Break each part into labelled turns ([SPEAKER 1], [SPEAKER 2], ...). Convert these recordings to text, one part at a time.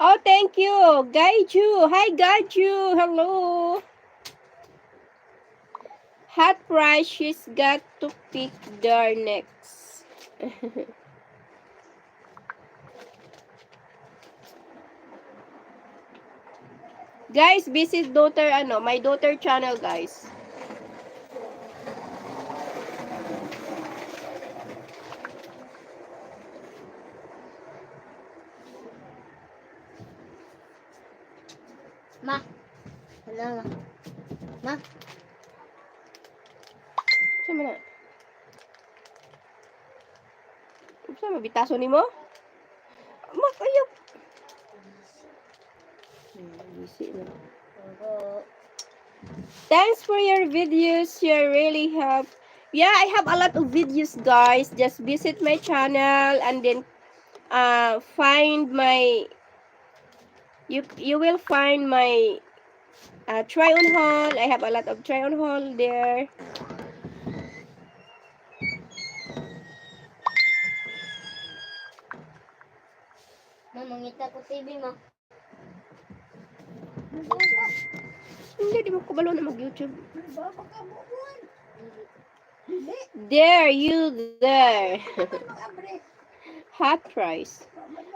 [SPEAKER 1] Oh, thank you. Gaiju. Hi, Gaiju. Hello. Hot price, she's got to pick their next. Guys, visit daughter, my daughter channel, guys.
[SPEAKER 2] Ma. Wala, ma. Ma.
[SPEAKER 1] Saan na? Saan mabitaso ni mo? Ma, kayo. Busy na. Thanks for your videos. You really have. Yeah, I have a lot of videos, guys. Just visit my channel and then find my. You will find my try on haul. I have a lot of try on haul there.
[SPEAKER 2] Ma, mangita ko TV, ma.
[SPEAKER 1] Hindi, di mo ko balo na mag-YouTube. There, you there. Hot price.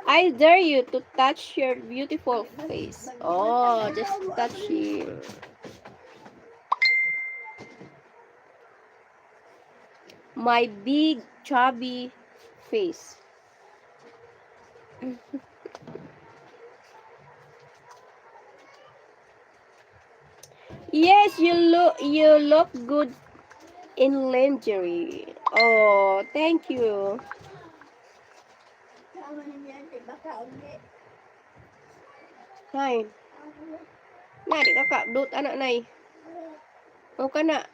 [SPEAKER 1] I dare you to touch your beautiful face. Oh, just touch you. My big chubby face. Yes, you look good in lingerie. Oh, thank you. Nay. Na di ka dot anak nay. O ka na.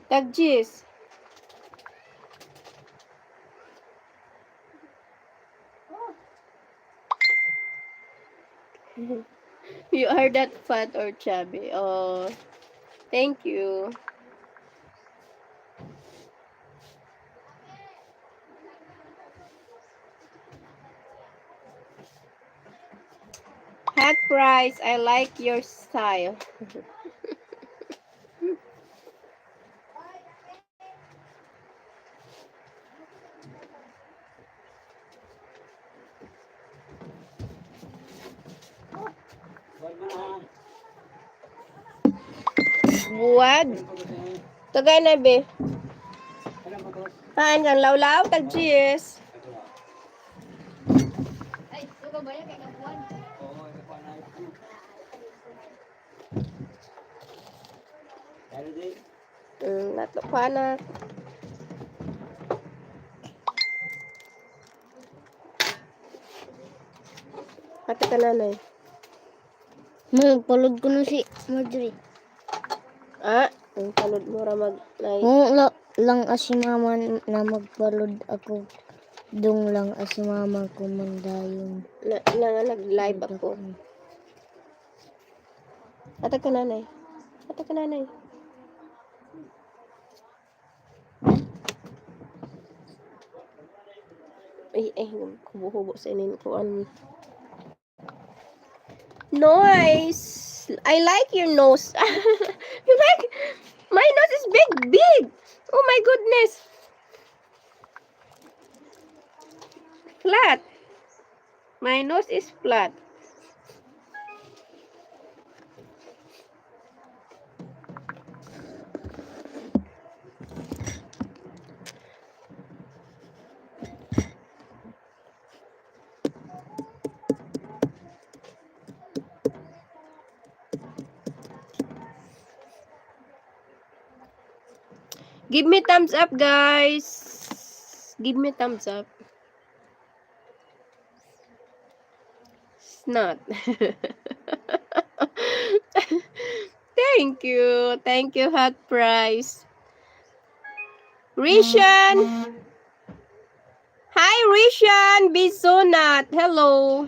[SPEAKER 1] Tagjis. You are that fat or chubby. Oh, thank you. Hot price. I like your style. Buwad. Tagay na be. Haan kang lawlaw. Tagjis.
[SPEAKER 2] Ay, suka ba yan kay kapuan?
[SPEAKER 1] Nato pa na. Ate ka nanay.
[SPEAKER 2] Magpalod ko na si Marjorie.
[SPEAKER 1] Ang palod mo ra mag nay.
[SPEAKER 2] Lang si mama na magpalod ako. Dong lang si mama ko mandayon.
[SPEAKER 1] Nag-live ako. Ate ka nanay. Ate ka nanay. Ay, kubo-kubo sa inin ko. Noise. I like your nose. You like? My nose is big. Oh my goodness. Flat. My nose is flat. Give me thumbs up, guys. Give me thumbs up. It's not. Thank you. Thank you, Hot Price. Rishan. Hi, Rishan. Bisonat. Hello.